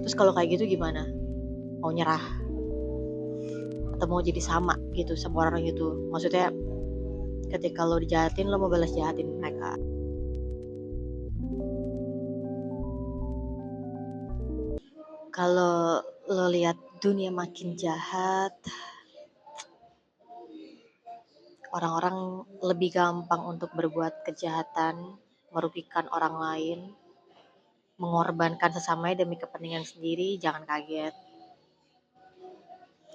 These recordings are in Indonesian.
Terus kalau kayak gitu gimana? Mau nyerah? Atau mau jadi sama gitu sama orang itu? Maksudnya ketika lo dijahatin, lo mau balas jahatin mereka. Kalau lo lihat dunia makin jahat, orang-orang lebih gampang untuk berbuat kejahatan, merugikan orang lain, mengorbankan sesamanya demi kepentingan sendiri. Jangan kaget.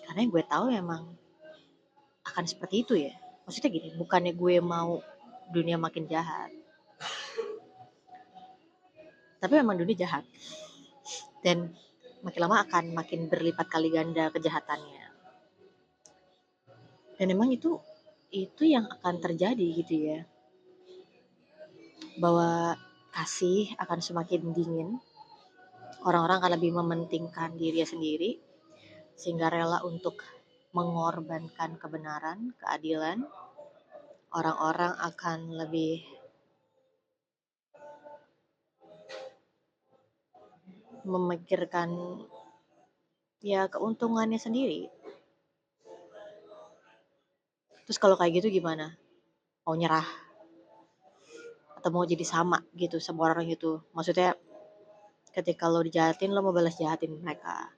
Karena yang gue tahu memang akan seperti itu ya. Maksudnya gini, bukannya gue mau dunia makin jahat, tapi memang dunia jahat. Dan makin lama akan makin berlipat kali ganda kejahatannya. Dan memang itu yang akan terjadi gitu ya. Bahwa kasih akan semakin dingin, orang-orang akan lebih mementingkan dirinya sendiri, sehingga rela untuk mengorbankan kebenaran, keadilan. Orang-orang akan lebih memikirkan ya keuntungannya sendiri. Terus kalau kayak gitu gimana? Mau nyerah? Atau mau jadi sama gitu sama orang itu? Maksudnya ketika lo dijahatin, lo mau balas jahatin mereka.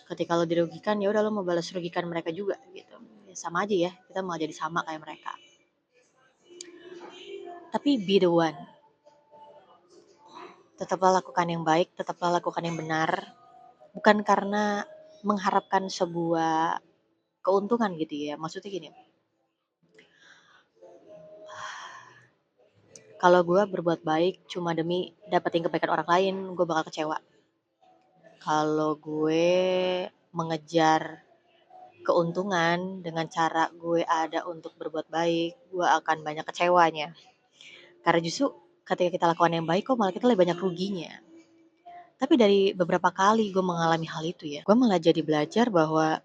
Ketika lo dirugikan, ya udah lo mau balas rugikan mereka juga gitu. Ya, sama aja ya, kita mau jadi sama kayak mereka. Tapi be the one. Tetaplah lakukan yang baik, tetaplah lakukan yang benar. Bukan karena mengharapkan sebuah keuntungan gitu ya. Maksudnya gini, kalau gue berbuat baik cuma demi dapetin kebaikan orang lain, gue bakal kecewa. Kalau gue mengejar keuntungan dengan cara gue ada untuk berbuat baik, gue akan banyak kecewanya. Karena justru ketika kita lakukan yang baik kok malah kita lebih banyak ruginya. Tapi dari beberapa kali gue mengalami hal itu ya, gue malah jadi belajar bahwa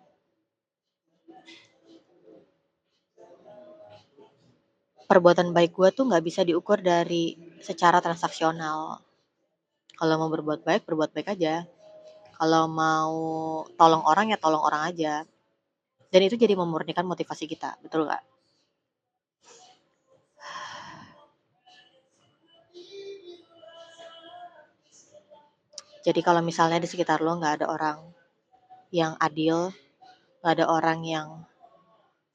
perbuatan baik gue tuh nggak bisa diukur dari secara transaksional. Kalau mau berbuat baik aja. Kalau mau tolong orang ya tolong orang aja. Dan itu jadi memurnikan motivasi kita, betul nggak? Jadi kalau misalnya di sekitar lo nggak ada orang yang adil, nggak ada orang yang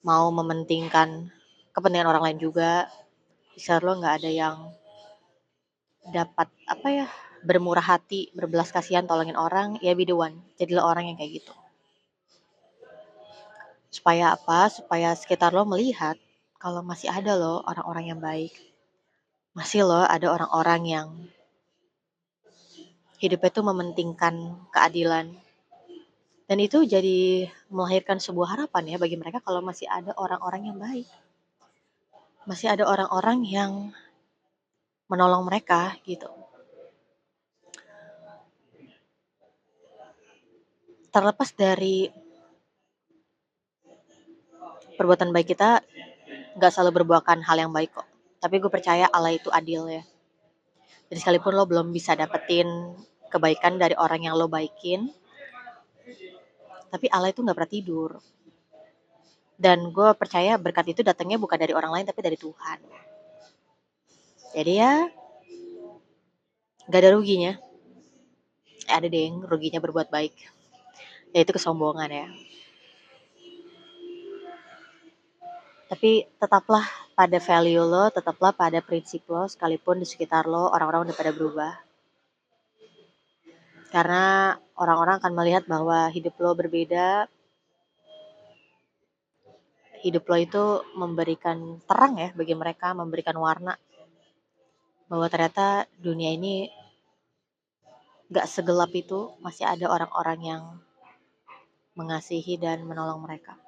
mau mementingkan kepentingan orang lain juga, di sekitar lo nggak ada yang dapat apa ya, bermurah hati, berbelas kasihan, tolongin orang, ya be the one. Jadilah orang yang kayak gitu. Supaya apa? Supaya sekitar lo melihat kalau masih ada loh orang-orang yang baik. Masih loh ada orang-orang yang hidupnya tuh mementingkan keadilan. Dan itu jadi melahirkan sebuah harapan ya bagi mereka kalau masih ada orang-orang yang baik. Masih ada orang-orang yang menolong mereka gitu. Terlepas dari perbuatan baik kita, gak selalu berbuahkan hal yang baik kok. Tapi gue percaya Allah itu adil ya. Jadi sekalipun lo belum bisa dapetin kebaikan dari orang yang lo baikin, tapi Allah itu gak pernah tidur. Dan gue percaya berkat itu datangnya bukan dari orang lain tapi dari Tuhan. Jadi ya gak ada ruginya. Ada deh ruginya berbuat baik. Yaitu kesombongan ya. Tapi tetaplah pada value lo, tetaplah pada prinsip lo, sekalipun di sekitar lo orang-orang udah pada berubah. Karena orang-orang akan melihat bahwa hidup lo berbeda, hidup lo itu memberikan terang ya bagi mereka, memberikan warna. Bahwa ternyata dunia ini gak segelap itu, masih ada orang-orang yang mengasihi dan menolong mereka.